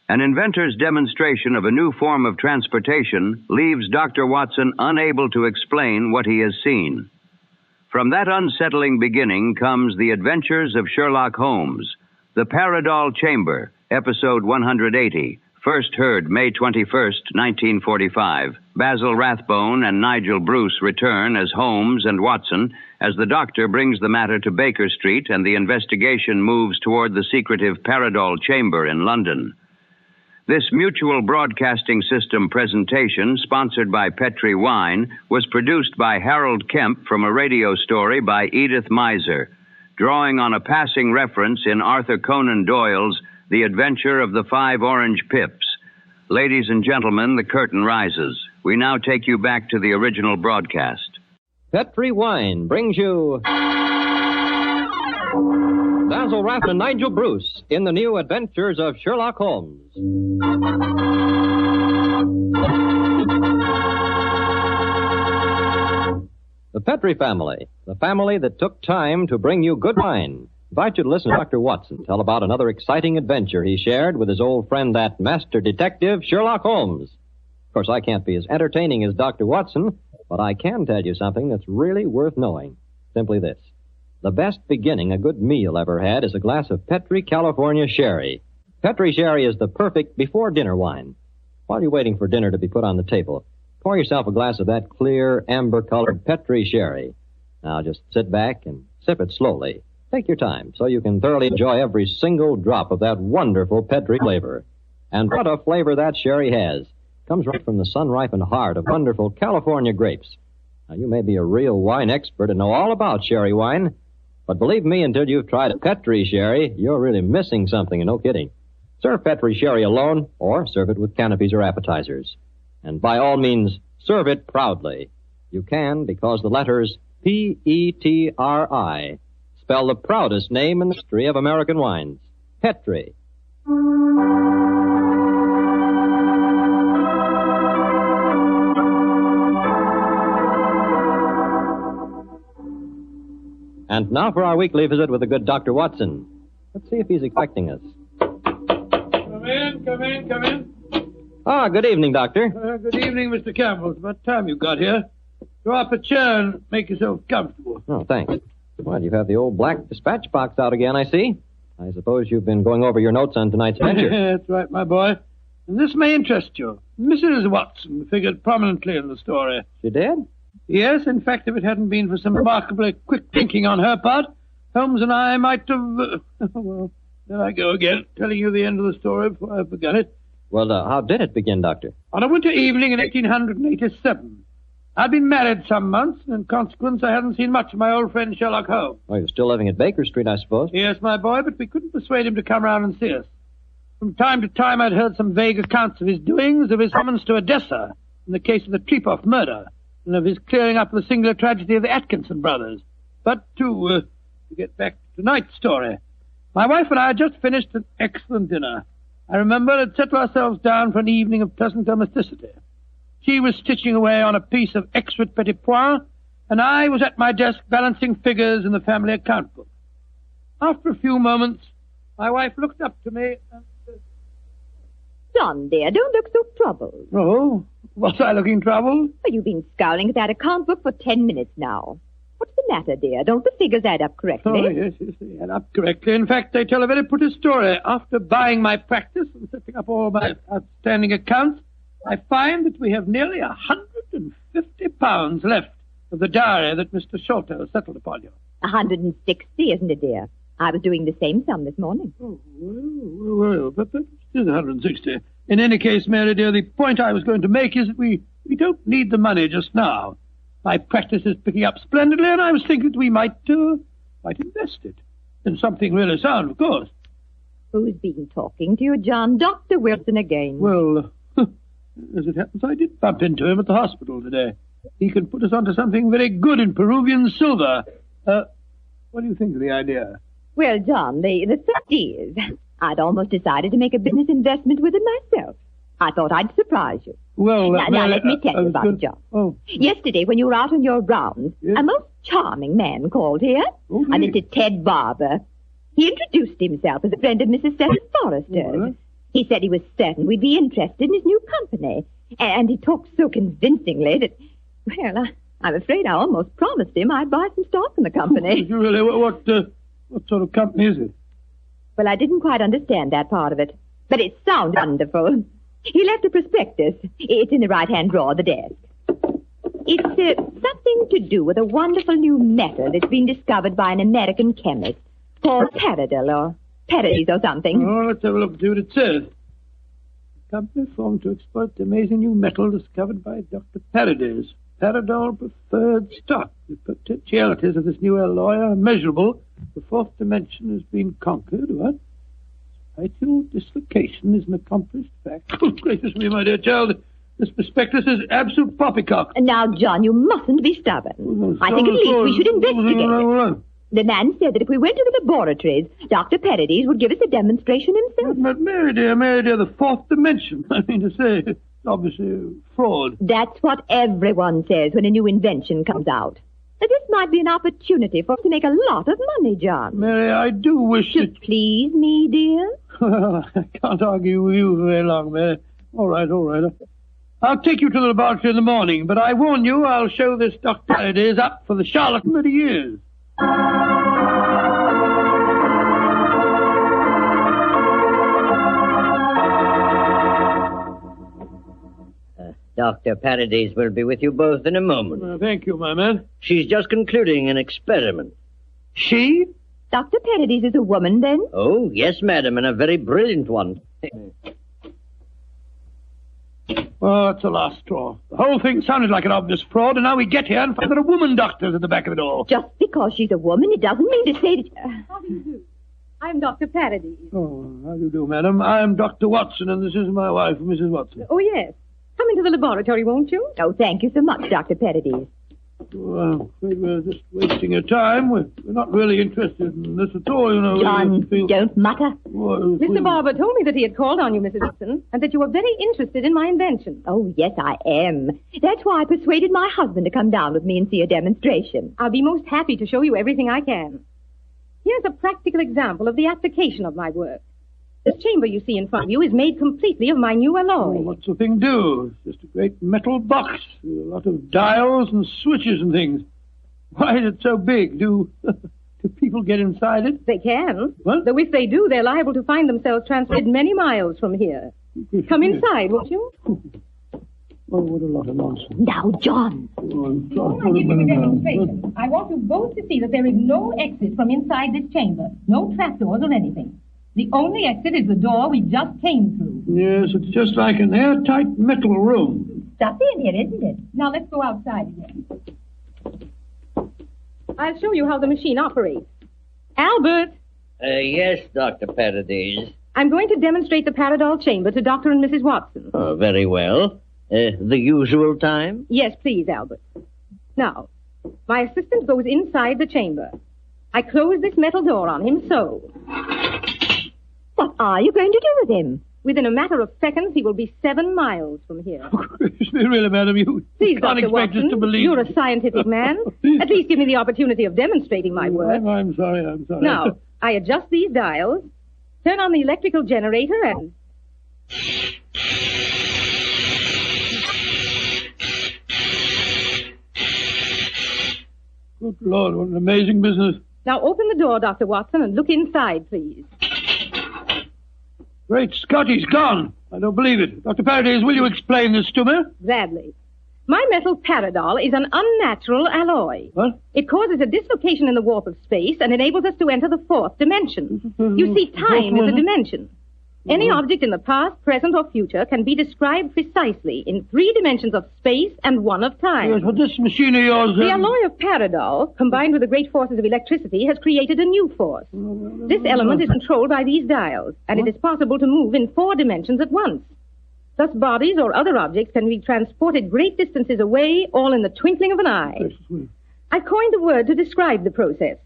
An inventor's demonstration of a new form of transportation leaves Dr. Watson unable to explain what he has seen. From that unsettling beginning comes The Adventures of Sherlock Holmes, The Paradol Chamber, episode 180, first heard May 21st, 1945. Basil Rathbone and Nigel Bruce return as Holmes and Watson as the doctor brings the matter to Baker Street and the investigation moves toward the secretive Paradol Chamber in London. This mutual broadcasting system presentation, sponsored by Petri Wine, was produced by Harold Kemp from a radio story by Edith Miser, drawing on a passing reference in Arthur Conan Doyle's The Adventure of the Five Orange Pips. Ladies and gentlemen, the curtain rises. We now take you back to the original broadcast. Petri Wine brings you Basil Rath and Nigel Bruce in the new Adventures of Sherlock Holmes. The Petri family, the family that took time to bring you good wine. I invite you to listen to Dr. Watson tell about another exciting adventure he shared with his old friend, that master detective, Sherlock Holmes. Of course, I can't be as entertaining as Dr. Watson, but I can tell you something that's really worth knowing. Simply this. The best beginning a good meal ever had is a glass of Petri California Sherry. Petri Sherry is the perfect before-dinner wine. While you're waiting for dinner to be put on the table, pour yourself a glass of that clear, amber-colored Petri Sherry. Now, just sit back and sip it slowly. Take your time so you can thoroughly enjoy every single drop of that wonderful Petri flavor. And what a flavor that sherry has. Comes right from the sun-ripened heart of wonderful California grapes. Now, you may be a real wine expert and know all about sherry wine, but believe me, until you've tried a Petri Sherry, you're really missing something, and no kidding. Serve Petri Sherry alone, or serve it with canopies or appetizers. And by all means, serve it proudly. You can, because the letters P-E-T-R-I spell the proudest name in the history of American wines. Petri. And now for our weekly visit with the good Dr. Watson. Let's see if he's expecting us. Come in. Ah, good evening, Doctor. Good evening, Mr. Campbell. It's about time you got here. Draw up a chair and make yourself comfortable. Oh, thanks. Well, you have the old black dispatch box out again, I see. I suppose you've been going over your notes on tonight's adventure. That's right, my boy. And this may interest you. Mrs. Watson figured prominently in the story. She did? Yes, in fact, if it hadn't been for some remarkably quick thinking on her part, Holmes and I might have... well, there I go again, telling you the end of the story before I began it. Well, how did it begin, Doctor? On a winter evening in 1887. I'd been married some months, and in consequence I hadn't seen much of my old friend Sherlock Holmes. Well, you're still living at Baker Street, I suppose. Yes, my boy, but we couldn't persuade him to come round and see us. From time to time I'd heard some vague accounts of his doings, of his summons to Odessa, in the case of the Trepoff murder, and of his clearing up the singular tragedy of the Atkinson brothers. But to get back to tonight's story, my wife and I had just finished an excellent dinner. I remember had settled ourselves down for an evening of pleasant domesticity. She was stitching away on a piece of extra petit pois, and I was at my desk balancing figures in the family account book. After a few moments, my wife looked up to me and said, John, dear, don't look so troubled. "Oh, was I looking troubled?" Well, you've been scowling at that account book for 10 minutes now. What's the matter, dear? Don't the figures add up correctly? Oh, yes, they add up correctly. In fact, they tell a very pretty story. After buying my practice and setting up all my outstanding accounts, I find that we have nearly £150 left of the diary that Mr. Sholto settled upon you. 160, isn't it, dear? I was doing the same sum this morning. Oh, well, but that is 160. In any case, Mary dear, the point I was going to make is that we don't need the money just now. My practice is picking up splendidly, and I was thinking that we might invest it in something really sound, of course. Who's been talking to you, John? Dr. Wilson again. Well, as it happens, I did bump into him at the hospital today. He can put us onto something very good in Peruvian silver. What do you think of the idea? Well, John, the fact is, I'd almost decided to make a business investment with it myself. I thought I'd surprise you. Well, now let me tell you about it, John. Oh. Yesterday, when you were out on your rounds, yes, a most charming man called here, okay, a Mr. Ted Barber. He introduced himself as a friend of Mrs. Cecil Forrester's. What? He said he was certain we'd be interested in his new company. And he talked so convincingly that, well, I'm afraid I almost promised him I'd buy some stock in the company. Really? What sort of company is it? Well, I didn't quite understand that part of it, but it sounded wonderful. He left a prospectus. It's in the right-hand drawer of the desk. It's something to do with a wonderful new metal that's been discovered by an American chemist called Paradol or Paradis or something. Oh, let's have a look and see what it says. Company formed to exploit the amazing new metal discovered by Dr. Paradis. Paradol preferred stock. The potentialities of this new alloy are immeasurable. The fourth dimension has been conquered. What? Spatial dislocation is an accomplished fact. Oh, gracious me, my dear child. This prospectus is absolute poppycock. Now, John, you mustn't be stubborn. I think at least we should investigate it. The man said that if we went to the laboratories, Dr. Paradis would give us a demonstration himself. But Mary dear, the fourth dimension. I mean to say, it's obviously fraud. That's what everyone says when a new invention comes out. But this might be an opportunity for us to make a lot of money, John. Mary, I do wish to please me, dear. Well, I can't argue with you very long, Mary. All right. I'll take you to the laboratory in the morning, but I warn you, I'll show this Dr. Paradis up for the charlatan that he is. Dr. Paradis will be with you both in a moment. Thank you, my man. She's just concluding an experiment. She? Dr. Paradis is a woman, then? Oh, yes, madam, and a very brilliant one. Oh, it's the last straw. The whole thing sounded like an obvious fraud, and now we get here and find there are woman doctors at the back of the door. Just because she's a woman, it doesn't mean to say that... How do you do? I'm Dr. Paradis. Oh, how do you do, madam? I'm Dr. Watson, and this is my wife, Mrs. Watson. Oh, yes. Come into the laboratory, won't you? Oh, thank you so much, Dr. Paradis. Well, we're just wasting your time. We're not really interested in this at all, you know. John, don't mutter. Well, Mr. Barber told me that he had called on you, Mrs. Watson, and that you were very interested in my invention. Oh, yes, I am. That's why I persuaded my husband to come down with me and see a demonstration. I'll be most happy to show you everything I can. Here's a practical example of the application of my work. This chamber you see in front of you is made completely of my new alloy. Oh, what's the thing do? It's just a great metal box with a lot of dials and switches and things. Why is it so big? Do people get inside it? They can. What? Though if they do, they're liable to find themselves transported many miles from here. Come inside, won't you? Oh, what a lot of nonsense. Now, John. Before I give you the demonstration, I want you both to see that there is no exit from inside this chamber. No trapdoors or anything. The only exit is the door we just came through. Yes, it's just like an airtight metal room. Stuffy in here, isn't it? Now let's go outside again. I'll show you how the machine operates. Albert! Yes, Dr. Paradis. I'm going to demonstrate the Paradol Chamber to Dr. and Mrs. Watson. Oh, very well. The usual time? Yes, please, Albert. Now, my assistant goes inside the chamber. I close this metal door on him, so. What are you going to do with him? Within a matter of seconds, he will be 7 miles from here. Really, madam, you Please, can't Dr. expect Watson, us to believe. you're a scientific man. At least give me the opportunity of demonstrating my work. I'm sorry. Now, I adjust these dials, turn on the electrical generator, and... Good Lord, what an amazing business. Now open the door, Dr. Watson, and look inside, please. Great Scott, he's gone. I don't believe it. Dr. Paradis, will you explain this to me? Gladly. My metal Paradol is an unnatural alloy. What? It causes a dislocation in the warp of space and enables us to enter the fourth dimension. You see, time is a dimension. Any object in the past, present, or future can be described precisely in 3 dimensions of space and 1 of time. Yes, but this machine of yours... The alloy of Paradol, combined with the great forces of electricity, has created a new force. This element is controlled by these dials, and it is possible to move in 4 dimensions at once. Thus, bodies or other objects can be transported great distances away, all in the twinkling of an eye. I coined a word to describe the process.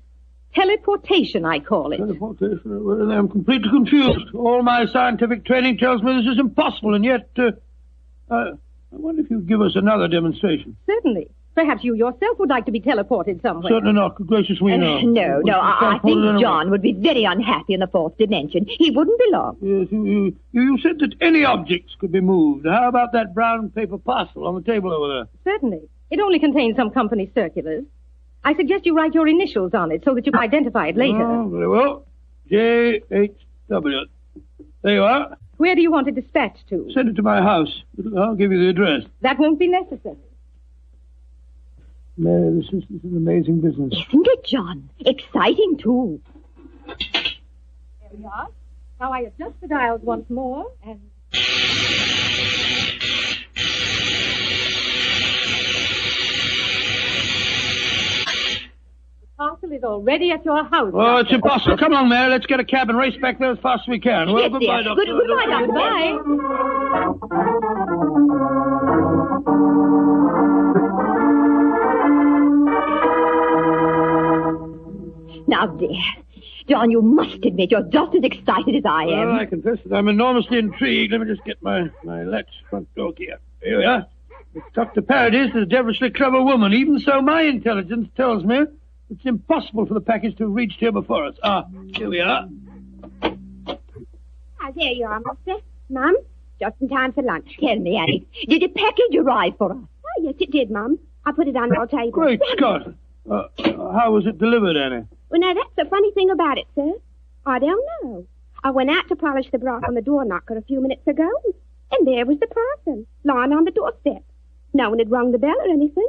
Teleportation, I call it. Teleportation? Well, I'm completely confused. All my scientific training tells me this is impossible, and yet... I wonder if you'd give us another demonstration. Certainly. Perhaps you yourself would like to be teleported somewhere. Certainly not. Good gracious, we know. No, I think John would be very unhappy in the fourth dimension. He wouldn't belong. Yes, you said that any objects could be moved. How about that brown paper parcel on the table over there? Certainly. It only contains some company circulars. I suggest you write your initials on it so that you can identify it later. Oh, very well. J.H.W. There you are. Where do you want it dispatched to? Send it to my house. I'll give you the address. That won't be necessary. Mary, this is an amazing business. Isn't it, John? Exciting, too. There we are. Now I adjust the dials once more and... The parcel is already at your house. Oh, it's impossible. Come on, Mary. Let's get a cab and race back there as fast as we can. Well, Yes, goodbye, dear. Doctor. Goodbye, Doctor. Bye. Now, dear, John, you must admit you're just as excited as I am. Well, I confess that I'm enormously intrigued. Let me just get my latch front door key up. Here we are. If Dr. Paradis is a devilishly clever woman. Even so, my intelligence tells me it's impossible for the package to have reached here before us. Here we are. There you are, Master. Mum, just in time for lunch. Tell me, Annie, did a package arrive for us? Oh, yes, it did, Mum. I put it on your table. Great Scott. How was it delivered, Annie? Well, now, that's the funny thing about it, sir. I don't know. I went out to polish the brass on the door knocker a few minutes ago, and there was the parcel, lying on the doorstep. No one had rung the bell or anything.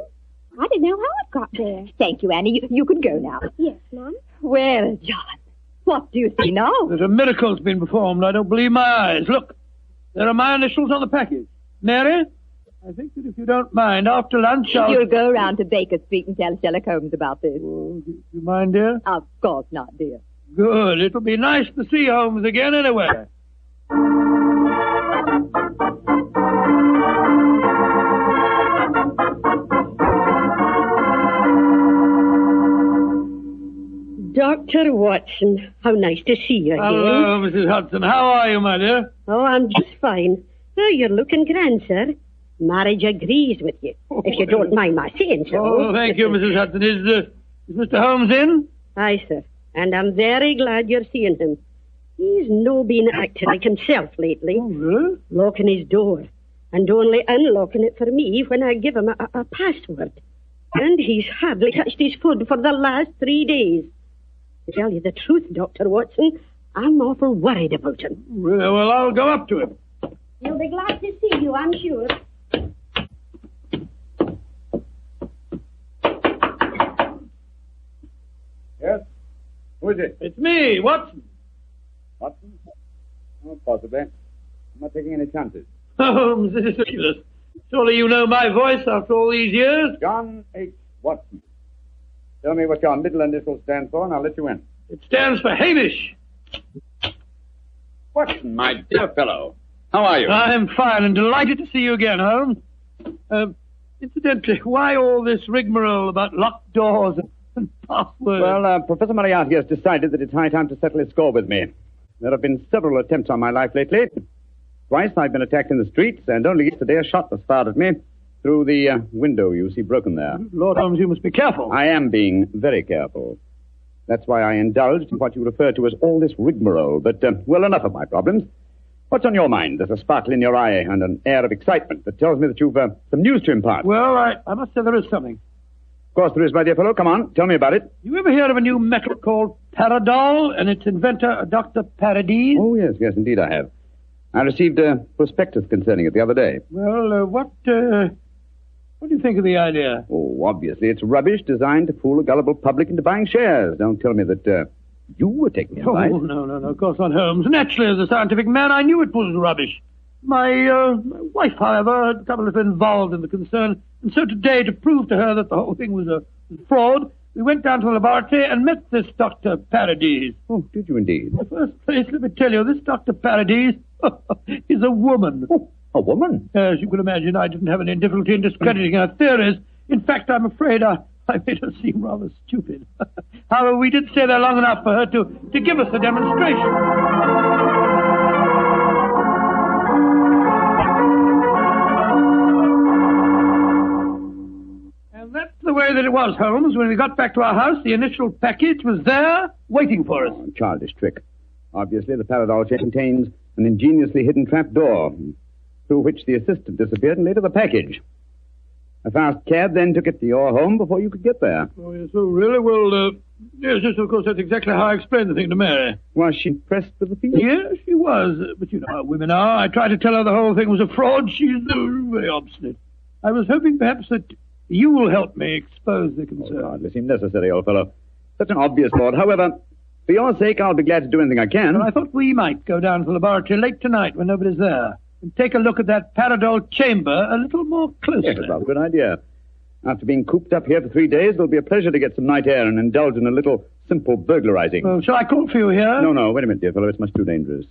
I didn't know how it got there. Thank you, Annie. You can go now. Yes, Mum. Well, John, what do you see now? There's a miracle's been performed. I don't believe my eyes. Look, there are my initials on the package. Mary, I think that if you don't mind, after lunch You'll go around to Baker Street and tell Sherlock Holmes about this. Oh, do you mind, dear? Of course not, dear. Good. It'll be nice to see Holmes again anyway. Dr. Watson, how nice to see you again. Hello, Mrs. Hudson. How are you, my dear? Oh, I'm just fine. Oh, you're looking grand, sir. Marriage agrees with you, if you don't mind my saying so. Oh, thank you, Mrs. Hudson. Is Mr. Holmes in? Aye, sir. And I'm very glad you're seeing him. He's no been acting like himself lately. Oh, really? Locking his door. And only unlocking it for me when I give him a password. And he's hardly touched his food for the last 3 days. To tell you the truth, Dr. Watson, I'm awful worried about him. Really? Well, I'll go up to him. He'll be glad to see you, I'm sure. Yes? Who is it? It's me, Watson. Watson? Oh, possibly. I'm not taking any chances. Holmes, this is ridiculous. Surely you know my voice after all these years? John H. Watson. Tell me what your middle initials stand for, and I'll let you in. It stands for Hamish. Watson, my dear fellow. How are you? I'm fine and delighted to see you again, Holmes. Incidentally, why all this rigmarole about locked doors and passwords? Well, Professor Moriarty has decided that it's high time to settle his score with me. There have been several attempts on my life lately. Twice I've been attacked in the streets, and only yesterday a shot was fired at me through the window you see broken there. Lord Holmes, you must be careful. I am being very careful. That's why I indulged in what you refer to as all this rigmarole. But, well, enough of my problems. What's on your mind? There's a sparkle in your eye and an air of excitement that tells me that you've some news to impart. Well, I must say there is something. Of course there is, my dear fellow. Come on, tell me about it. You ever heard of a new metal called Paradol and its inventor, Dr. Paradis? Oh, yes, indeed I have. I received a prospectus concerning it the other day. Well, what do you think of the idea? Oh, obviously it's rubbish designed to fool a gullible public into buying shares. Don't tell me that you were taking advice. Oh, no, of course not, Holmes. Naturally, as a scientific man, I knew it was rubbish. My wife, however, had become a little involved in the concern, and so today, to prove to her that the whole thing was a fraud, we went down to the laboratory and met this Dr. Paradis. Oh, did you indeed? In the first place, let me tell you, this Dr. Paradis is a woman. Oh, a woman? As you can imagine, I didn't have any difficulty in discrediting her theories. In fact, I'm afraid I made her seem rather stupid. However, we did stay there long enough for her to give us a demonstration. And that it was, Holmes. When we got back to our house, the initial package was there, waiting for us. Oh, childish trick. Obviously, the Paradol Chamber contains an ingeniously hidden trap door, through which the assistant disappeared and later the package. A fast cab then took it to your home before you could get there. Oh, yes, oh, really? Well, yes, of course, that's exactly how I explained the thing to Mary. Was she pressed with the fees? Yes, she was. But you know how women are. I tried to tell her the whole thing was a fraud. She's very obstinate. I was hoping perhaps that you will help me expose the concern. Oh, hardly seemed necessary, old fellow. Such an obvious fraud. However, for your sake, I'll be glad to do anything I can. Well, I thought we might go down to the laboratory late tonight when nobody's there and take a look at that Paradol Chamber a little more closely. Yes, well, good idea. After being cooped up here for 3 days, it'll be a pleasure to get some night air and indulge in a little simple burglarizing. Oh, shall I call for you here? No, wait a minute, dear fellow. It's much too dangerous.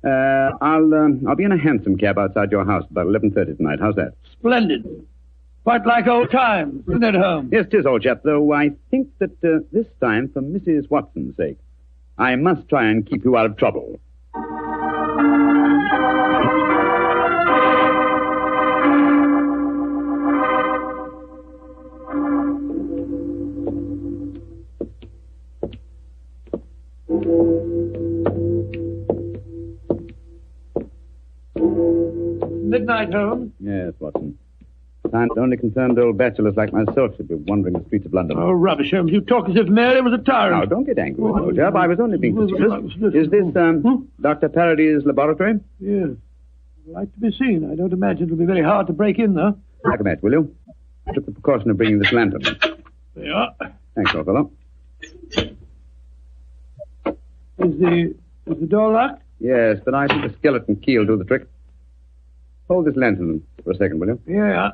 I'll be in a hansom cab outside your house about 11:30 tonight. How's that? Splendid. Quite like old times, isn't it, Holmes? Yes, 'tis, old chap, though I think that this time, for Mrs. Watson's sake, I must try and keep you out of trouble. Midnight, Holmes. Yes, Watson. Time that only concerned old bachelors like myself should be wandering the streets of London. Oh, rubbish, Holmes. You talk as if Mary was a tyrant. Now, don't get angry with me, old chap. I was only being facetious. Is this, Dr. Parady's laboratory? Yes. I'd like to be seen. I don't imagine it'll be very hard to break in, though. Like a match, will you? I took the precaution of bringing this lantern. There you are. Thanks, old fellow. Is the door locked? Yes, but I think the skeleton key will do the trick. Hold this lantern for a second, will you? Yeah.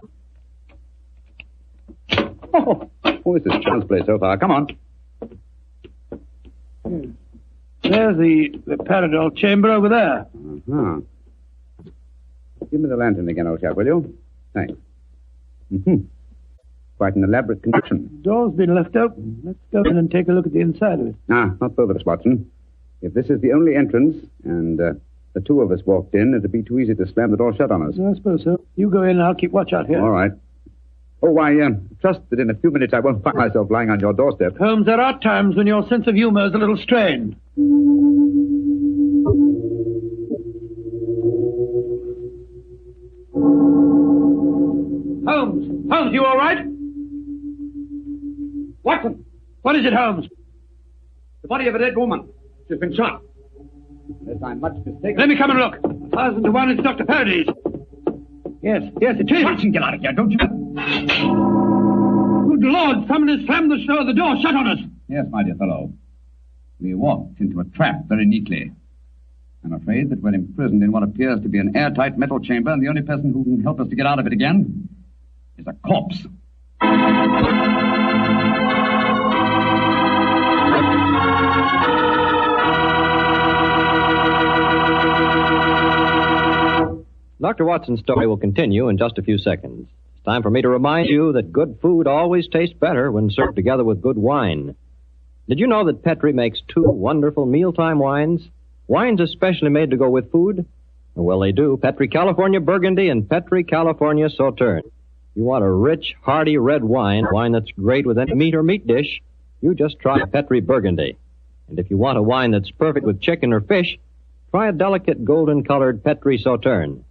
Oh, this is child's play so far. Come on. There's the Paradol Chamber over there. Uh-huh. Give me the lantern again, old chap, will you? Thanks. Quite an elaborate construction. The door's been left open. Let's go in and take a look at the inside of it. Not both of us, Watson. If this is the only entrance, and the two of us walked in, it'd be too easy to slam the door shut on us. I suppose so. You go in and I'll keep watch out here. All right. Oh, I trust that in a few minutes I won't find myself lying on your doorstep. Holmes, there are times when your sense of humor is a little strained. Holmes, you all right? Watson, what is it, Holmes? The body of a dead woman. She's been shot. Unless I'm much mistaken. Let me come and look. 1,000 to 1, it's Dr. Parady's. Yes, it is. Watson, get out of here, don't you? Good Lord, someone has slammed the door shut on us. Yes, my dear fellow. We walked into a trap very neatly. I'm afraid that we're imprisoned in what appears to be an airtight metal chamber, and the only person who can help us to get out of it again is a corpse. Dr. Watson's story will continue in just a few seconds. It's time for me to remind you that good food always tastes better when served together with good wine. Did you know that Petri makes 2 wonderful mealtime wines? Wines especially made to go with food? Well, they do. Petri California Burgundy and Petri California Sauterne. You want a rich, hearty red wine that's great with any meat or meat dish, you just try Petri Burgundy. And if you want a wine that's perfect with chicken or fish, try a delicate golden-colored Petri Sauterne.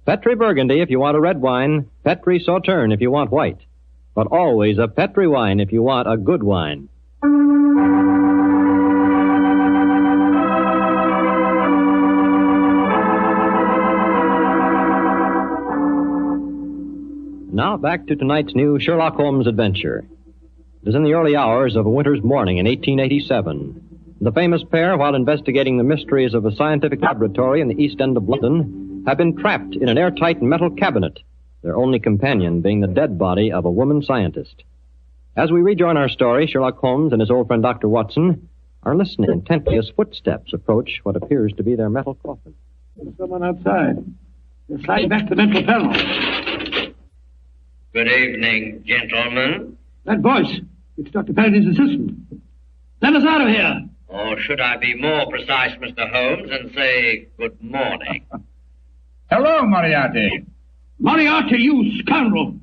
Petri Burgundy if you want a red wine, Petri Sauterne if you want white. But always a Petri wine if you want a good wine. Now back to tonight's new Sherlock Holmes adventure. It is in the early hours of a winter's morning in 1887. The famous pair, while investigating the mysteries of a scientific laboratory in the East End of London, have been trapped in an airtight metal cabinet, their only companion being the dead body of a woman scientist. As we rejoin our story, Sherlock Holmes and his old friend Dr. Watson are listening intently as footsteps approach what appears to be their metal coffin. There's someone outside. They're sliding back to the mental panel. Good evening, gentlemen. That voice, it's Dr. Parady's assistant. Let us out of here. Or should I be more precise, Mr. Holmes, and say good morning? Hello, Moriarty. Moriarty, you scoundrel.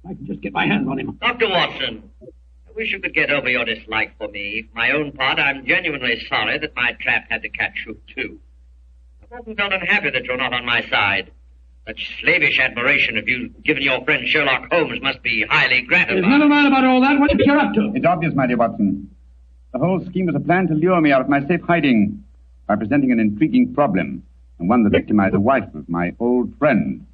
I can just get my hands on him. Dr. Watson, wish you could get over your dislike for me. For my own part, I'm genuinely sorry that my trap had to catch you, too. I've often felt unhappy that you're not on my side. Such slavish admiration of you given your friend Sherlock Holmes must be highly gratifying. There's never mind about all that. What did you up to? It's obvious, my dear Watson. The whole scheme was a plan to lure me out of my safe hiding by presenting an intriguing problem, and one that victimized the wife of my old friend.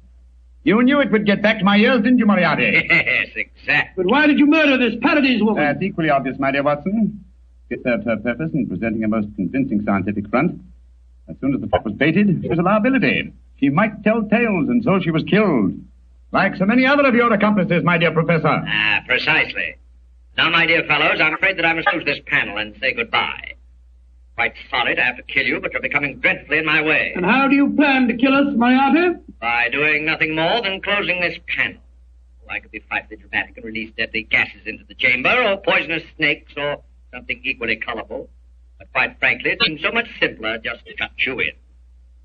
You knew it would get back to my ears, didn't you, Moriarty? Yes, exactly. But why did you murder this Paradise woman? That's equally obvious, my dear Watson. It served her purpose in presenting a most convincing scientific front. As soon as the trap was baited, it was a liability. She might tell tales, and so she was killed. Like so many other of your accomplices, my dear Professor. Ah, precisely. Now, my dear fellows, I'm afraid that I must close this panel and say goodbye. Quite sorry to have to kill you, but you're becoming dreadfully in my way. And how do you plan to kill us, Moriarty? By doing nothing more than closing this panel. I could be frightfully dramatic and release deadly gases into the chamber, or poisonous snakes, or something equally colorful. But quite frankly, it seems so much simpler just to shut you in.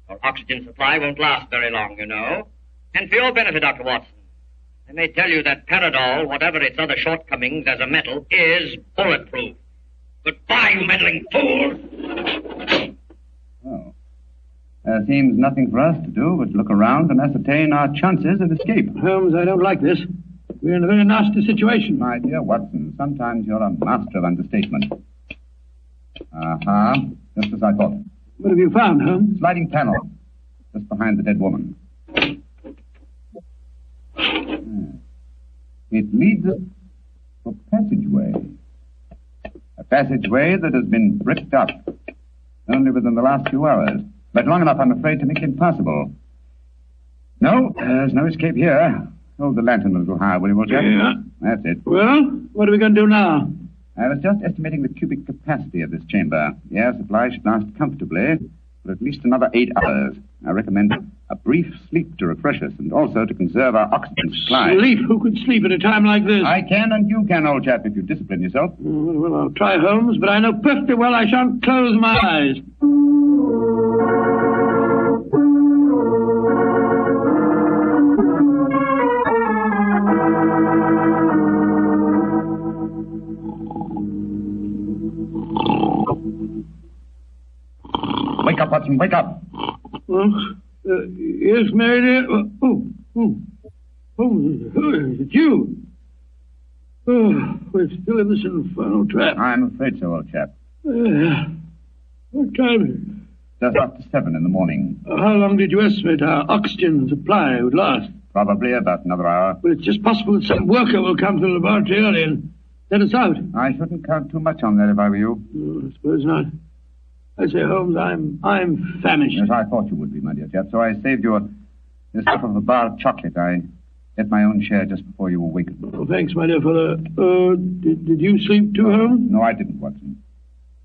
Your oxygen supply won't last very long, you know. And for your benefit, Dr. Watson, I may tell you that Paradol, whatever its other shortcomings as a metal, is bulletproof. Goodbye, you meddling fools! Oh. There seems nothing for us to do but look around and ascertain our chances of escape. Holmes, I don't like this. We're in a very nasty situation. My dear Watson, sometimes you're a master of understatement. Aha, just as I thought. What have you found, Holmes? Sliding panel, just behind the dead woman. It leads us to a passageway. A passageway that has been bricked up only within the last few hours, but long enough, I'm afraid, to make it impossible. No, there's no escape here. Hold the lantern a little higher, will you, old chap? Yeah. That's it. Well, what are we going to do now? I was just estimating the cubic capacity of this chamber. The air supply should last comfortably for at least another 8 hours. I recommend a brief sleep to refresh us and also to conserve our oxygen supply. Sleep? Who could sleep at a time like this? I can and you can, old chap, if you discipline yourself. Well, I'll try, Holmes, but I know perfectly well I shan't close my eyes. Wake up, Watson, wake up. Yes, Mary dear. It's you. We're still in this infernal trap. I'm afraid so, old chap. What time is it? Just after 7 in the morning. How long did you estimate our oxygen supply would last? Probably about another hour. Well, it's just possible that some worker will come to the laboratory early and let us out. I shouldn't count too much on that if I were you. I suppose not. I say, Holmes, I'm famished. Yes, I thought you would be, my dear chap, so I saved you this half of a bar of chocolate. I ate my own share just before you awakened. Oh, thanks, my dear fellow. Did you sleep too, Holmes? No, I didn't, Watson.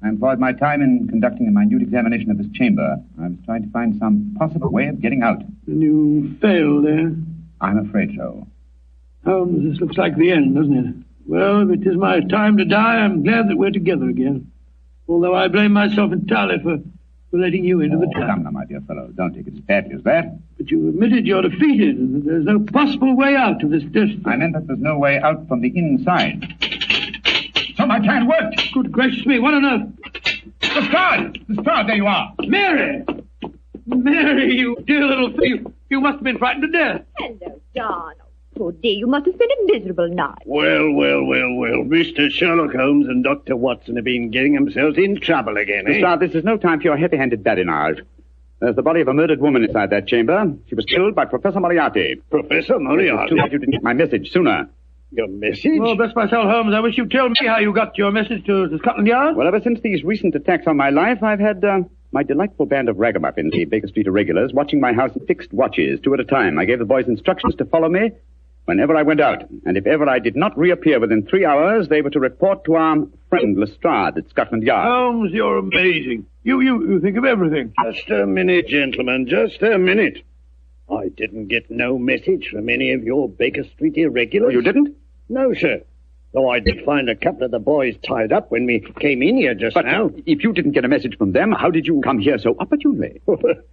I employed my time in conducting a minute examination of this chamber. I was trying to find some possible way of getting out. And you failed, eh? I'm afraid so. Holmes, this looks like the end, doesn't it? Well, if it is my time to die, I'm glad that we're together again. Although I blame myself entirely for letting you into the trap. Come now, my dear fellow. Don't take it as badly as that. But you admitted you're defeated and that there's no possible way out of this destiny. I meant that there's no way out from the inside. So my plan worked. Good gracious me, what on earth? The guard, there you are. Mary! Mary, you dear little thing. You must have been frightened to death. Hello, John. Poor dear, you must have spent a miserable night. Well. Mr. Sherlock Holmes and Dr. Watson have been getting themselves in trouble again, eh? Mister, this is no time for your heavy-handed badinage. There's the body of a murdered woman inside that chamber. She was killed by Professor Moriarty. Professor Moriarty? Too bad you didn't get my message sooner. Your message? Oh, bless myself, Holmes. I wish you'd tell me how you got your message to Scotland Yard. Well, ever since these recent attacks on my life, I've had my delightful band of ragamuffins, the Baker Street irregulars, watching my house in fixed watches, 2 at a time. I gave the boys instructions to follow me whenever I went out. And if ever I did not reappear within 3 hours, they were to report to our friend Lestrade at Scotland Yard. Holmes, you're amazing. You think of everything. Just a minute, gentlemen, just a minute. I didn't get no message from any of your Baker Street irregulars. Oh, you didn't? No, sir. Though I did find a couple of the boys tied up when we came in here just now. But if you didn't get a message from them, how did you come here so opportunely?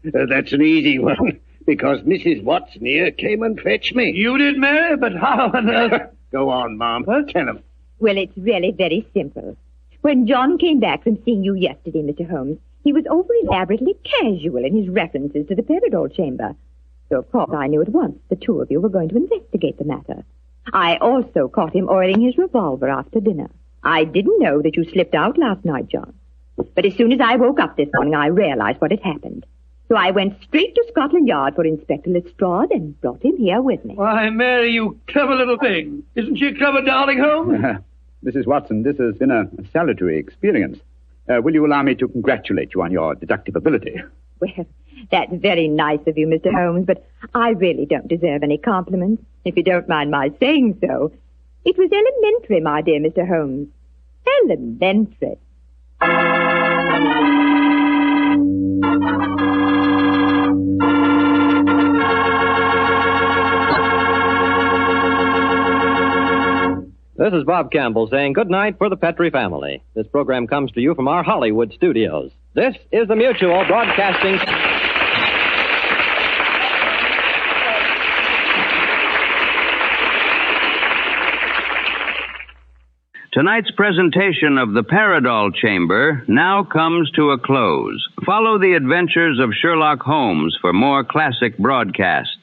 That's an easy one. Because Mrs. Watson here came and fetched me. You did, Mary? But how on earth? Go on, Mom. What? Tell him. Well, it's really very simple. When John came back from seeing you yesterday, Mr. Holmes, he was over elaborately casual in his references to the Paradol Chamber. So, of course, I knew at once the two of you were going to investigate the matter. I also caught him oiling his revolver after dinner. I didn't know that you slipped out last night, John. But as soon as I woke up this morning, I realized what had happened. So I went straight to Scotland Yard for Inspector Lestrade and brought him here with me. Why, Mary, you clever little thing. Isn't she a clever darling, Holmes? Mrs. Watson, this has been a salutary experience. Will you allow me to congratulate you on your deductive ability? Well, that's very nice of you, Mr. Holmes, but I really don't deserve any compliments, if you don't mind my saying so. It was elementary, my dear Mr. Holmes. Elementary. This is Bob Campbell saying good night for the Petrie family. This program comes to you from our Hollywood studios. This is the Mutual Broadcasting... Tonight's presentation of the Paradol Chamber now comes to a close. Follow the adventures of Sherlock Holmes for more classic broadcasts.